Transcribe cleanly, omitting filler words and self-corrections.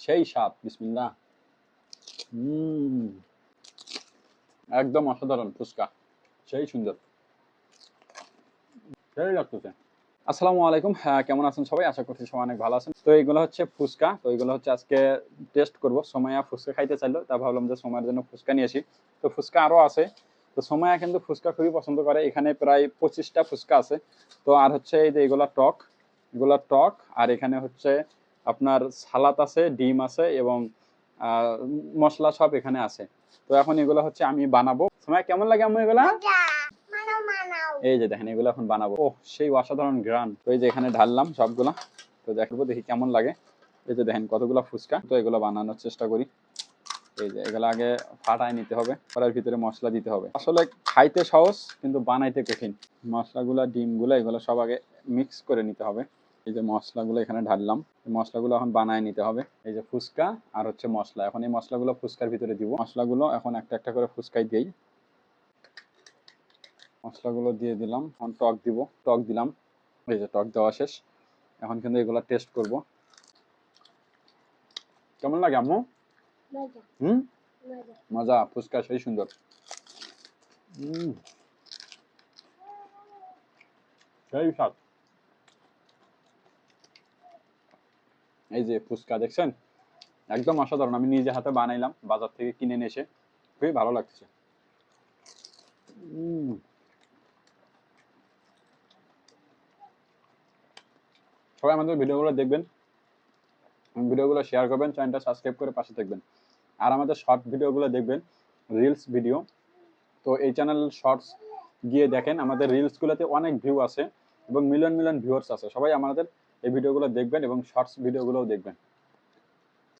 সেই স্বাদ, বিসমিল্লাহ। একদম অসাধারণ ফুচকা, সেই সুন্দর, সেই লাগতেছে। আসসালামু আলাইকুম, হ্যাঁ কেমন আছেন সবাই? আশা করছি সবাই অনেক ভালো আছেন। তো এইগুলো হচ্ছে ফুচকা, তো এইগুলো হচ্ছে আজকে টেস্ট করব। সোমাইয়া ফুচকা খাইতে চাইলো, তা ভাবলাম যে সোমাইয়ের জন্য ফুচকা নিয়ে আসি। তো ফুচকা আরও আছে, তো সোমাইয়া কিন্তু ফুচকা খুবই পছন্দ করে। এখানে প্রায় 25টা ফুচকা আছে। তো আর হচ্ছে এই যে এগুলা টক, এগুলা টক, আর এখানে হচ্ছে আপনার সালাদ আছে, ডিম আছে এবং মশলা সব এখানে আছে। তো এখন এগুলো হচ্ছে আমি বানাবো। সোমাইয়া কেমন লাগে আমি এগুলা? এই যে দেখেন এগুলো এখন বানাবো। ও সেই অসাধারণ গ্রান। তো এই যে এখানে ঢাললাম সবগুলা, তো দেখবো দেখি কেমন লাগে। এই যে দেখেন কতগুলা ফুচকা, তো এগুলো বানানোর চেষ্টা করি। এই যে এগুলো আগে ফাটায় নিতে হবে, কড়াইয়ের ভিতরে মশলা দিতে হবে। আসলে খাইতে সহজ কিন্তু বানাইতে কঠিন। মশলাগুলা, ডিমগুলো, এগুলো সব আগে মিক্স করে নিতে হবে। এই যে মশলাগুলো এখানে ঢাললাম, মশলাগুলো এখন বানায় নিতে হবে। এই যে ফুচকা আর হচ্ছে মশলা, এখন এই মশলাগুলো ফুচকার ভিতরে দিব। মশলাগুলো এখন একটা একটা করে ফুচকায় দিই। মশলাগুলো দিয়ে দিলাম, এখন টক দিব, টক দিলাম। এই যে টক দেওয়া শেষ, এখন কিন্তু এগুলা টেস্ট করব। কেমন লাগে আম্মু? মজা, ফুচকা সেই সুন্দর। সেই স্বাদ। এই যে ফুচকা দেখছেন, একদম অসাধারণ। আমি নিজে হাতে বানাইলাম, বাজার থেকে কিনে নিয়ে এসে, খুবই ভালো লাগছে। সবাই আমাদের ভিডিওগুলো দেখবেন, ভিডিওগুলো শেয়ার করবেন, চ্যানেলটা সাবস্ক্রাইব করে পাশে থাকবেন। আর আমাদের শর্ট ভিডিওগুলো দেখবেন, রিলস ভিডিও। তো এই চ্যানেল শর্টস গিয়ে দেখেন, আমাদের রিলসগুলোতে অনেক ভিউ আছে এবং মিলিয়ন মিলিয়ন ভিউয়ার্স আছে। সবাই আমাদের এই ভিডিওগুলো দেখবেন এবং শর্টস ভিডিওগুলোও দেখবেন।